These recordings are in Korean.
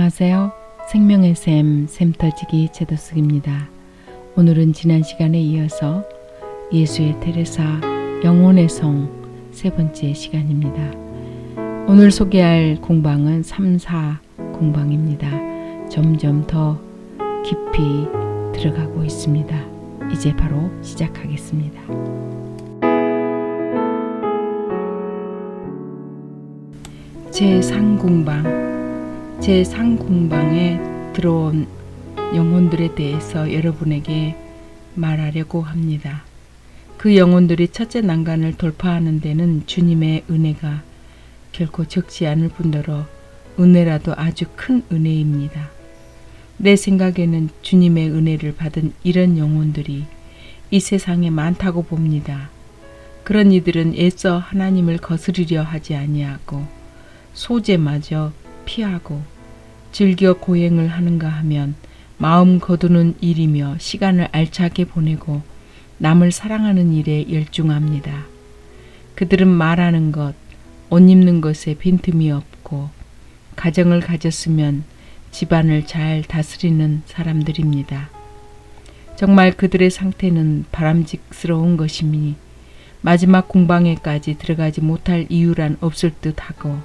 안녕하세요. 생명의 샘 샘터지기 채도숙입니다. 오늘은 지난 시간에 이어서 예수의 테레사 영혼의 성 세 번째 시간입니다. 오늘 소개할 공방은 3-4 공방입니다. 점점 더 깊이 들어가고 있습니다. 이제 바로 시작하겠습니다. 제3공방에 들어온 영혼들에 대해서 여러분에게 말하려고 합니다. 그 영혼들이 첫째 난간을 돌파하는 데는 주님의 은혜가 결코 적지 않을 뿐더러 은혜라도 아주 큰 은혜입니다. 내 생각에는 주님의 은혜를 받은 이런 영혼들이 이 세상에 많다고 봅니다. 그런 이들은 애써 하나님을 거스르려 하지 아니하고 소재마저 피하고 즐겨 고행을 하는가 하면 마음 거두는 일이며 시간을 알차게 보내고 남을 사랑하는 일에 열중합니다. 그들은 말하는 것, 옷 입는 것에 빈틈이 없고 가정을 가졌으면 집안을 잘 다스리는 사람들입니다. 정말 그들의 상태는 바람직스러운 것이니 마지막 공방에까지 들어가지 못할 이유란 없을 듯하고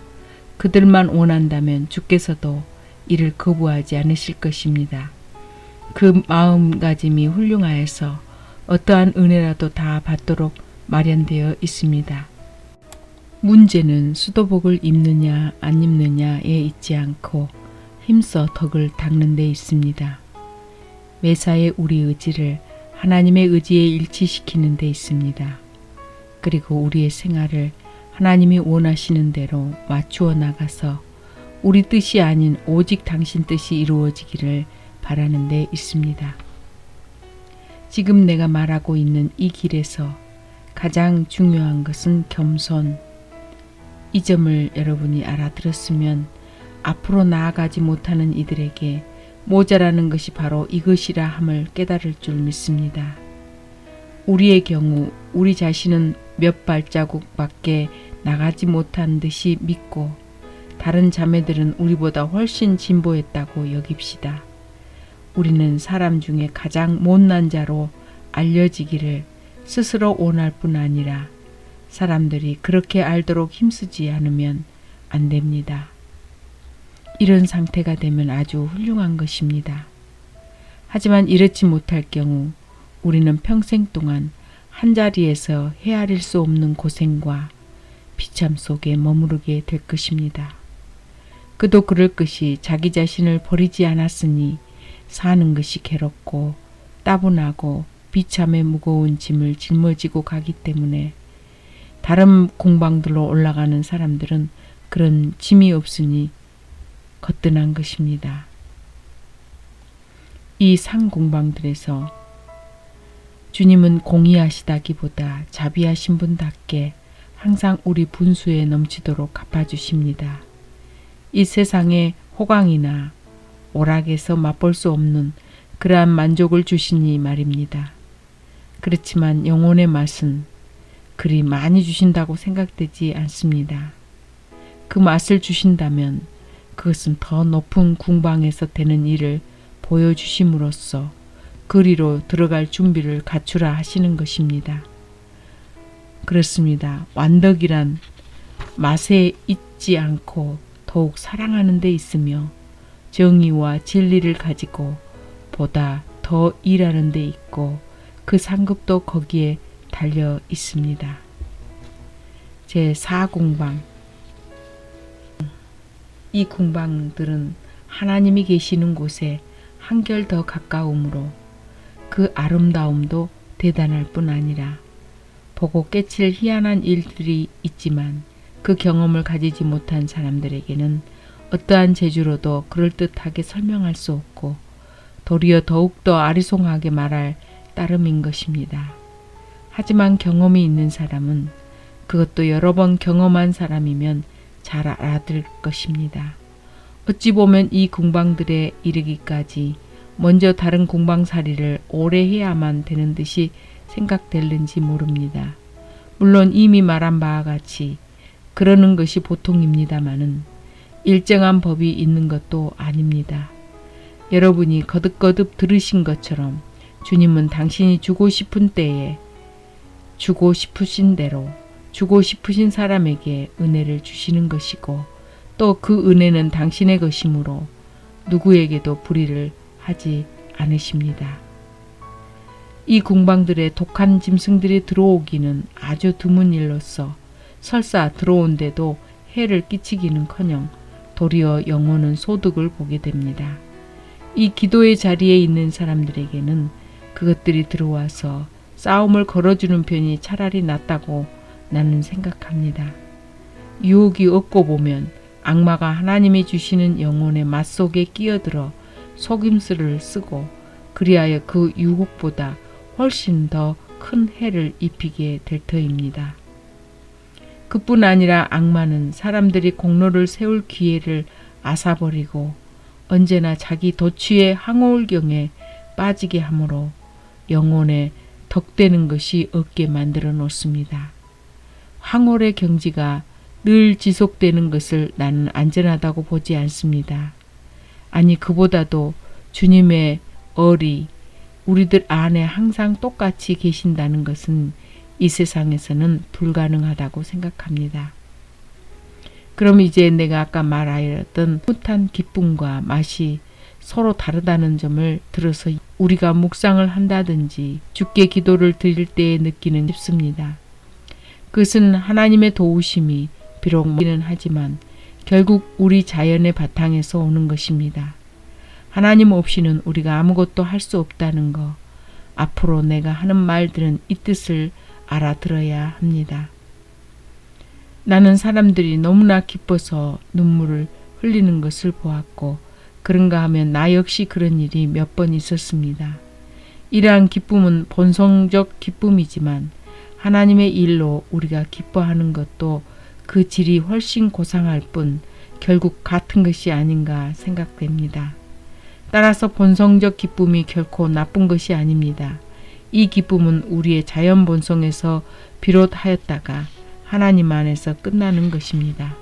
그들만 원한다면 주께서도 이를 거부하지 않으실 것입니다. 그 마음가짐이 훌륭하여서 어떠한 은혜라도 다 받도록 마련되어 있습니다. 문제는 수도복을 입느냐 안 입느냐에 있지 않고 힘써 덕을 닦는 데 있습니다. 매사에 우리 의지를 하나님의 의지에 일치시키는 데 있습니다. 그리고 우리의 생활을 하나님이 원하시는 대로 맞추어 나가서 우리 뜻이 아닌 오직 당신 뜻이 이루어지기를 바라는 데 있습니다. 지금 내가 말하고 있는 이 길에서 가장 중요한 것은 겸손. 이 점을 여러분이 알아들었으면 앞으로 나아가지 못하는 이들에게 모자라는 것이 바로 이것이라 함을 깨달을 줄 믿습니다. 우리의 경우 우리 자신은 몇 발자국밖에 나가지 못한 듯이 믿고 다른 자매들은 우리보다 훨씬 진보했다고 여깁시다. 우리는 사람 중에 가장 못난 자로 알려지기를 스스로 원할 뿐 아니라 사람들이 그렇게 알도록 힘쓰지 않으면 안 됩니다. 이런 상태가 되면 아주 훌륭한 것입니다. 하지만 이렇지 못할 경우 우리는 평생 동안 한자리에서 헤아릴 수 없는 고생과 비참 속에 머무르게 될 것입니다. 그도 그럴 것이 자기 자신을 버리지 않았으니 사는 것이 괴롭고 따분하고 비참에 무거운 짐을 짊어지고 가기 때문에 다른 공방들로 올라가는 사람들은 그런 짐이 없으니 거뜬한 것입니다. 이 상공방들에서 주님은 공의하시다기보다 자비하신 분답게 항상 우리 분수에 넘치도록 갚아주십니다. 이 세상에 호강이나 오락에서 맛볼 수 없는 그러한 만족을 주시니 말입니다. 그렇지만 영혼의 맛은 그리 많이 주신다고 생각되지 않습니다. 그 맛을 주신다면 그것은 더 높은 궁방에서 되는 일을 보여주심으로써 그리로 들어갈 준비를 갖추라 하시는 것입니다. 그렇습니다. 완덕이란 맛에 있지 않고 더욱 사랑하는 데 있으며 정의와 진리를 가지고 보다 더 일하는 데 있고 그 상급도 거기에 달려 있습니다. 제4공방. 이 공방들은 하나님이 계시는 곳에 한결 더 가까우므로 그 아름다움도 대단할 뿐 아니라 보고 깨칠 희한한 일들이 있지만 그 경험을 가지지 못한 사람들에게는 어떠한 재주로도 그럴듯하게 설명할 수 없고 도리어 더욱더 아리송하게 말할 따름인 것입니다. 하지만 경험이 있는 사람은 그것도 여러 번 경험한 사람이면 잘 알아들 것입니다. 어찌 보면 이 공방들에 이르기까지 먼저 다른 공방살이를 오래 해야만 되는 듯이 생각될는지 모릅니다. 물론 이미 말한 바와 같이 그러는 것이 보통입니다마는 일정한 법이 있는 것도 아닙니다. 여러분이 거듭거듭 들으신 것처럼 주님은 당신이 주고 싶은 때에 주고 싶으신 대로 주고 싶으신 사람에게 은혜를 주시는 것이고 또 그 은혜는 당신의 것이므로 누구에게도 불의를 하지 않으십니다. 이 궁방들에 독한 짐승들이 들어오기는 아주 드문 일로서 설사 들어온데도 해를 끼치기는커녕 도리어 영혼은 소득을 보게 됩니다. 이 기도의 자리에 있는 사람들에게는 그것들이 들어와서 싸움을 걸어주는 편이 차라리 낫다고 나는 생각합니다. 유혹이 없고 보면 악마가 하나님이 주시는 영혼의 맞속에 끼어들어 속임수를 쓰고 그리하여 그 유혹보다 훨씬 더 큰 해를 입히게 될 터입니다. 그뿐 아니라 악마는 사람들이 공로를 세울 기회를 앗아버리고 언제나 자기 도취의 항오울경에 빠지게 하므로 영혼에 덕되는 것이 없게 만들어 놓습니다. 황홀의 경지가 늘 지속되는 것을 나는 안전하다고 보지 않습니다. 아니 그보다도 주님의 얼이 우리들 안에 항상 똑같이 계신다는 것은 이 세상에서는 불가능하다고 생각합니다. 그럼 이제 내가 아까 말하였던 흐뭇한 기쁨과 맛이 서로 다르다는 점을 들어서 우리가 묵상을 한다든지 주께 기도를 드릴 때에 느끼는 싶습니다. 그것은 하나님의 도우심이 비록 멀기는 하지만 결국 우리 자연의 바탕에서 오는 것입니다. 하나님 없이는 우리가 아무것도 할 수 없다는 것, 앞으로 내가 하는 말들은 이 뜻을 알아들어야 합니다. 나는 사람들이 너무나 기뻐서 눈물을 흘리는 것을 보았고 그런가 하면 나 역시 그런 일이 몇 번 있었습니다. 이러한 기쁨은 본성적 기쁨이지만 하나님의 일로 우리가 기뻐하는 것도 그 질이 훨씬 고상할 뿐 결국 같은 것이 아닌가 생각됩니다. 따라서 본성적 기쁨이 결코 나쁜 것이 아닙니다. 이 기쁨은 우리의 자연 본성에서 비롯하였다가 하나님 안에서 끝나는 것입니다.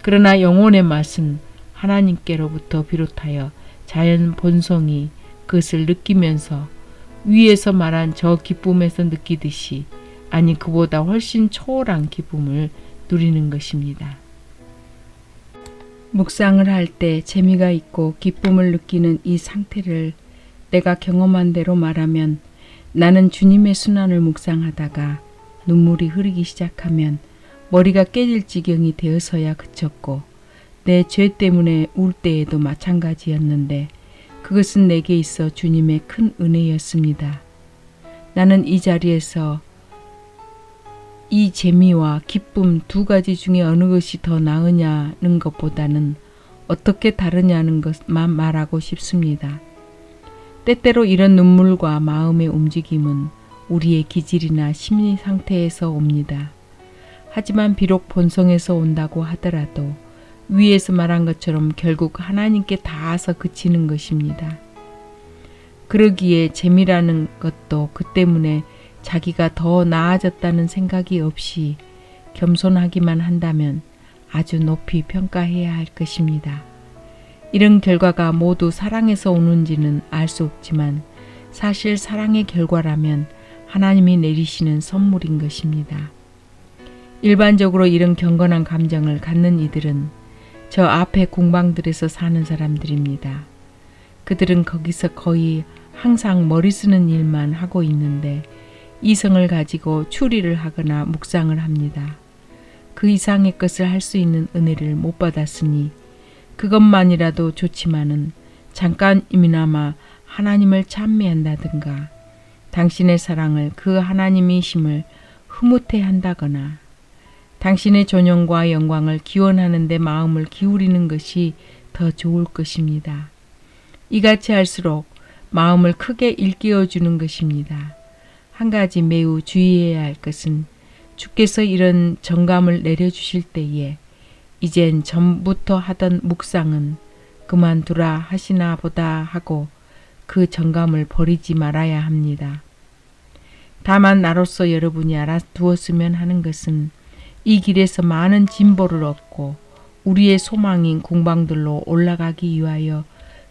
그러나 영혼의 맛은 하나님께로부터 비롯하여 자연 본성이 그것을 느끼면서 위에서 말한 저 기쁨에서 느끼듯이 아니 그보다 훨씬 초월한 기쁨을 누리는 것입니다. 묵상을 할 때 재미가 있고 기쁨을 느끼는 이 상태를 내가 경험한 대로 말하면 나는 주님의 순환을 묵상하다가 눈물이 흐르기 시작하면 머리가 깨질 지경이 되어서야 그쳤고 내 죄 때문에 울 때에도 마찬가지였는데 그것은 내게 있어 주님의 큰 은혜였습니다. 나는 이 자리에서 이 재미와 기쁨 두 가지 중에 어느 것이 더 나으냐는 것보다는 어떻게 다르냐는 것만 말하고 싶습니다. 때때로 이런 눈물과 마음의 움직임은 우리의 기질이나 심리 상태에서 옵니다. 하지만 비록 본성에서 온다고 하더라도 위에서 말한 것처럼 결국 하나님께 닿아서 그치는 것입니다. 그러기에 재미라는 것도 그 때문에 자기가 더 나아졌다는 생각이 없이 겸손하기만 한다면 아주 높이 평가해야 할 것입니다. 이런 결과가 모두 사랑에서 오는지는 알 수 없지만 사실 사랑의 결과라면 하나님이 내리시는 선물인 것입니다. 일반적으로 이런 경건한 감정을 갖는 이들은 저 앞에 궁방들에서 사는 사람들입니다. 그들은 거기서 거의 항상 머리 쓰는 일만 하고 있는데 이성을 가지고 추리를 하거나 묵상을 합니다. 그 이상의 것을 할 수 있는 은혜를 못 받았으니 그것만이라도 좋지만은 잠깐이나마 하나님을 찬미한다든가 당신의 사랑을 그 하나님이심을 흐뭇해 한다거나 당신의 존영과 영광을 기원하는 데 마음을 기울이는 것이 더 좋을 것입니다. 이같이 할수록 마음을 크게 일깨워 주는 것입니다. 한 가지 매우 주의해야 할 것은 주께서 이런 정감을 내려주실 때에 이젠 전부터 하던 묵상은 그만두라 하시나 보다 하고 그 정감을 버리지 말아야 합니다. 다만 나로서 여러분이 알아두었으면 하는 것은 이 길에서 많은 진보를 얻고 우리의 소망인 궁방들로 올라가기 위하여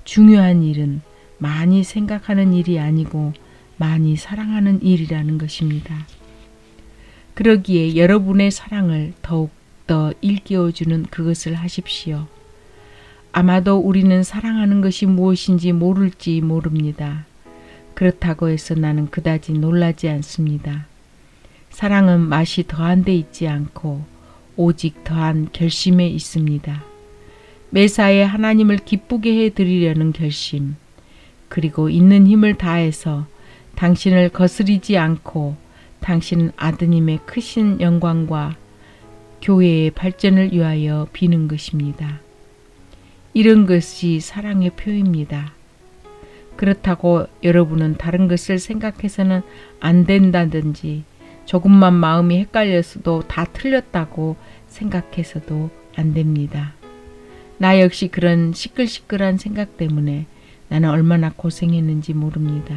중요한 일은 많이 생각하는 일이 아니고 많이 사랑하는 일이라는 것입니다. 그러기에 여러분의 사랑을 더욱더 일깨워주는 그것을 하십시오. 아마도 우리는 사랑하는 것이 무엇인지 모를지 모릅니다. 그렇다고 해서 나는 그다지 놀라지 않습니다. 사랑은 맛이 더한 데 있지 않고 오직 더한 결심에 있습니다. 매사에 하나님을 기쁘게 해드리려는 결심, 그리고 있는 힘을 다해서 당신을 거스리지 않고 당신 아드님의 크신 영광과 교회의 발전을 위하여 비는 것입니다. 이런 것이 사랑의 표입니다. 그렇다고 여러분은 다른 것을 생각해서는 안 된다든지 조금만 마음이 헷갈렸어도 다 틀렸다고 생각해서도 안 됩니다. 나 역시 그런 시끌시끌한 생각 때문에 나는 얼마나 고생했는지 모릅니다.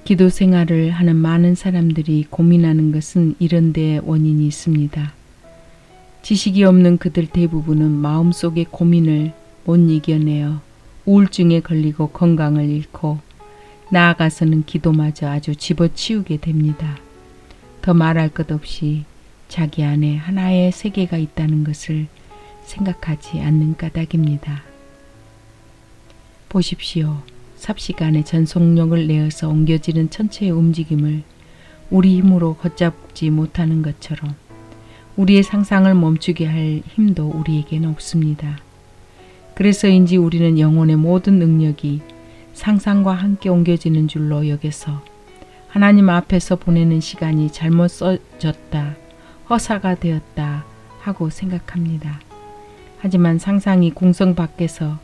기도 생활을 하는 많은 사람들이 고민하는 것은 이런 데 원인이 있습니다. 지식이 없는 그들 대부분은 마음속의 고민을 못 이겨내어 우울증에 걸리고 건강을 잃고 나아가서는 기도마저 아주 집어치우게 됩니다. 더 말할 것 없이 자기 안에 하나의 세계가 있다는 것을 생각하지 않는 까닭입니다. 보십시오. 삽시간에 전속력을 내어서 옮겨지는 천체의 움직임을 우리 힘으로 걷잡지 못하는 것처럼 우리의 상상을 멈추게 할 힘도 우리에게는 없습니다. 그래서인지 우리는 영혼의 모든 능력이 상상과 함께 옮겨지는 줄로 여겨서 하나님 앞에서 보내는 시간이 잘못 써졌다, 허사가 되었다 하고 생각합니다. 하지만 상상이 궁성 밖에서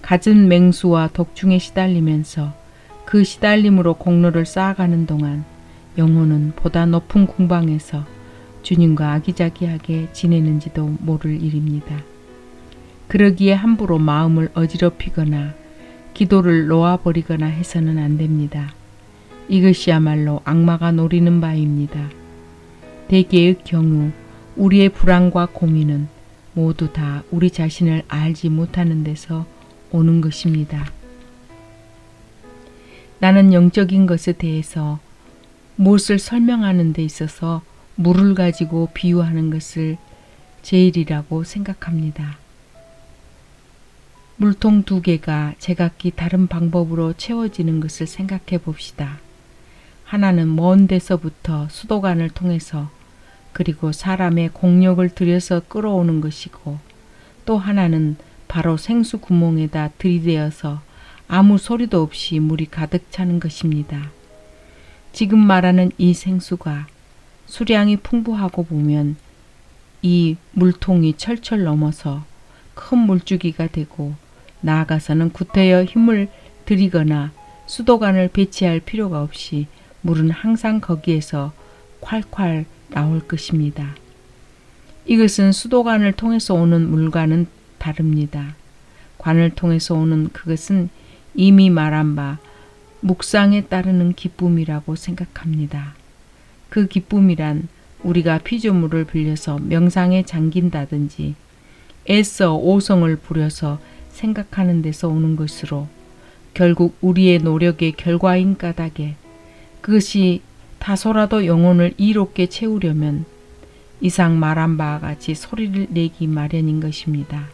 갖은 맹수와 독중에 시달리면서 그 시달림으로 공로를 쌓아가는 동안 영혼은 보다 높은 궁방에서 주님과 아기자기하게 지내는지도 모를 일입니다. 그러기에 함부로 마음을 어지럽히거나 기도를 놓아버리거나 해서는 안 됩니다. 이것이야말로 악마가 노리는 바입니다. 대개의 경우 우리의 불안과 고민은 모두 다 우리 자신을 알지 못하는 데서 오는 것입니다. 나는 영적인 것에 대해서 무엇을 설명하는 데 있어서 물을 가지고 비유하는 것을 제일이라고 생각합니다. 물통 2개가 제각기 다른 방법으로 채워지는 것을 생각해 봅시다. 하나는 먼 데서부터 수도관을 통해서 그리고 사람의 공력을 들여서 끌어오는 것이고 또 하나는 바로 생수 구멍에다 들이대어서 아무 소리도 없이 물이 가득 차는 것입니다. 지금 말하는 이 생수가 수량이 풍부하고 보면 이 물통이 철철 넘어서 큰 물주기가 되고 나아가서는 구태여 힘을 들이거나 수도관을 배치할 필요가 없이 물은 항상 거기에서 콸콸 나올 것입니다. 이것은 수도관을 통해서 오는 물과는 다릅니다. 관을 통해서 오는 그것은 이미 말한 바 묵상에 따르는 기쁨이라고 생각합니다. 그 기쁨이란 우리가 피조물을 빌려서 명상에 잠긴다든지 애써 오성을 부려서 생각하는 데서 오는 것으로 결국 우리의 노력의 결과인 까닭에 그것이 다소라도 영혼을 이롭게 채우려면 이상 말한 바와 같이 소리를 내기 마련인 것입니다.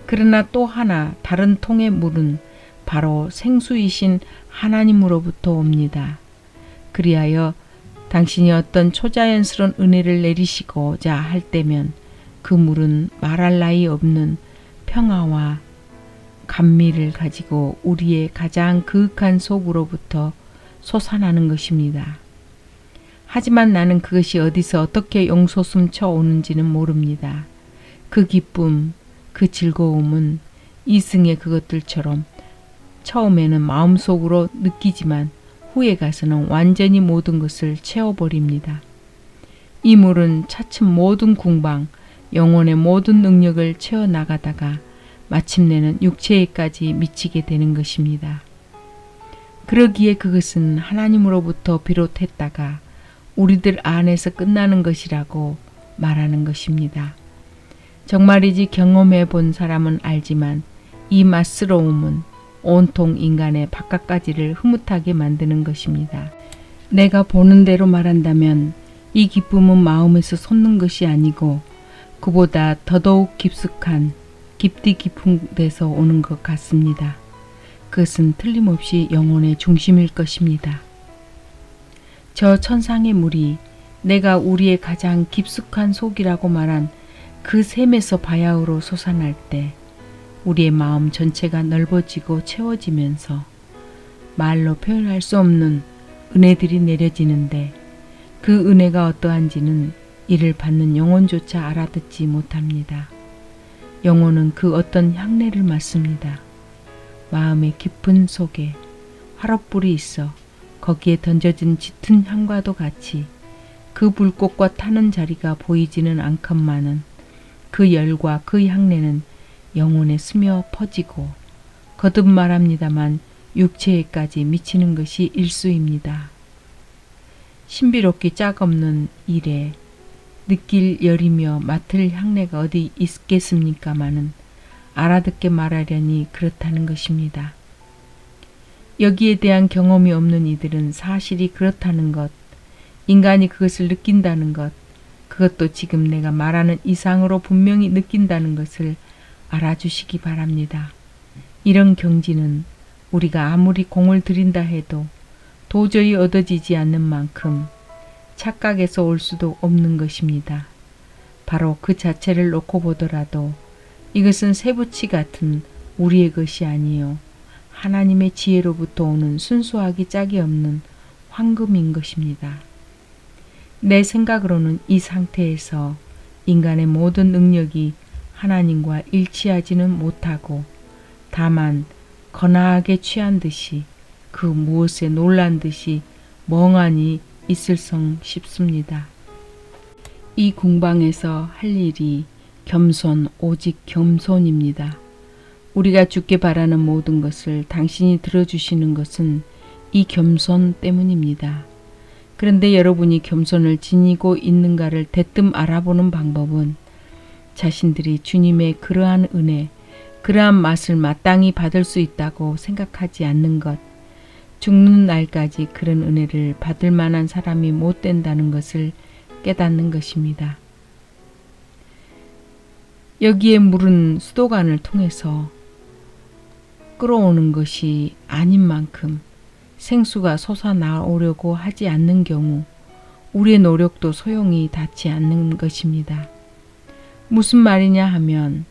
그러나 또 하나 다른 통의 물은 바로 생수이신 하나님으로부터 옵니다. 그리하여 당신이 어떤 초자연스러운 은혜를 내리시고자 할 때면 그 물은 말할 나위 없는 평화와 감미를 가지고 우리의 가장 그윽한 속으로부터 솟아나는 것입니다. 하지만 나는 그것이 어디서 어떻게 용솟음쳐 오는지는 모릅니다. 그 기쁨, 그 즐거움은 이승의 그것들처럼 처음에는 마음속으로 느끼지만 후에 가서는 완전히 모든 것을 채워버립니다. 이 물은 차츰 모든 궁방, 영혼의 모든 능력을 채워나가다가 마침내는 육체에까지 미치게 되는 것입니다. 그러기에 그것은 하나님으로부터 비롯했다가 우리들 안에서 끝나는 것이라고 말하는 것입니다. 정말이지 경험해 본 사람은 알지만 이 맛스러움은 온통 인간의 바깥가지를 흐뭇하게 만드는 것입니다. 내가 보는 대로 말한다면 이 기쁨은 마음에서 솟는 것이 아니고 그보다 더더욱 깊숙한 깊디 깊은 데서 오는 것 같습니다. 그것은 틀림없이 영혼의 중심일 것입니다. 저 천상의 물이 내가 우리의 가장 깊숙한 속이라고 말한 그 샘에서 바야흐로 솟아날 때 우리의 마음 전체가 넓어지고 채워지면서 말로 표현할 수 없는 은혜들이 내려지는데 그 은혜가 어떠한지는 이를 받는 영혼조차 알아듣지 못합니다. 영혼은 그 어떤 향내를 맡습니다. 마음의 깊은 속에 화롯불이 있어 거기에 던져진 짙은 향과도 같이 그 불꽃과 타는 자리가 보이지는 않건만은 그 열과 그 향내는 영혼에 스며 퍼지고 거듭 말합니다만 육체에까지 미치는 것이 일수입니다. 신비롭기 짝없는 일에 느낄 열이며 맡을 향내가 어디 있겠습니까마는 알아듣게 말하려니 그렇다는 것입니다. 여기에 대한 경험이 없는 이들은 사실이 그렇다는 것, 인간이 그것을 느낀다는 것, 그것도 지금 내가 말하는 이상으로 분명히 느낀다는 것을 알아주시기 바랍니다. 이런 경지는 우리가 아무리 공을 들인다 해도 도저히 얻어지지 않는 만큼 착각에서 올 수도 없는 것입니다. 바로 그 자체를 놓고 보더라도 이것은 세부치 같은 우리의 것이 아니요 하나님의 지혜로부터 오는 순수하기 짝이 없는 황금인 것입니다. 내 생각으로는 이 상태에서 인간의 모든 능력이 하나님과 일치하지는 못하고 다만 거나하게 취한 듯이 그 무엇에 놀란 듯이 멍하니 있을성 싶습니다. 이 궁방에서 할 일이 겸손 오직 겸손입니다. 우리가 주께 바라는 모든 것을 당신이 들어주시는 것은 이 겸손 때문입니다. 그런데 여러분이 겸손을 지니고 있는가를 대뜸 알아보는 방법은 자신들이 주님의 그러한 은혜, 그러한 맛을 마땅히 받을 수 있다고 생각하지 않는 것, 죽는 날까지 그런 은혜를 받을 만한 사람이 못 된다는 것을 깨닫는 것입니다. 여기에 물은 수도관을 통해서 끌어오는 것이 아닌 만큼 생수가 솟아나오려고 하지 않는 경우 우리의 노력도 소용이 닿지 않는 것입니다. 무슨 말이냐 하면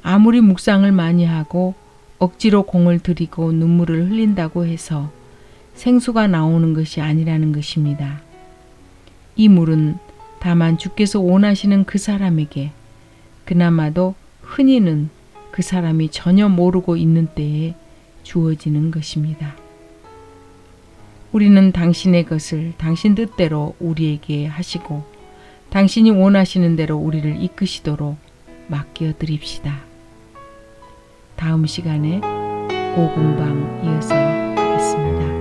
아무리 묵상을 많이 하고 억지로 공을 들이고 눈물을 흘린다고 해서 생수가 나오는 것이 아니라는 것입니다. 이 물은 다만 주께서 원하시는 그 사람에게 그나마도 흔히는 그 사람이 전혀 모르고 있는 때에 주어지는 것입니다. 우리는 당신의 것을 당신 뜻대로 우리에게 하시고 당신이 원하시는 대로 우리를 이끄시도록 맡겨 드립시다. 다음 시간에 오공방 이어서 하겠습니다.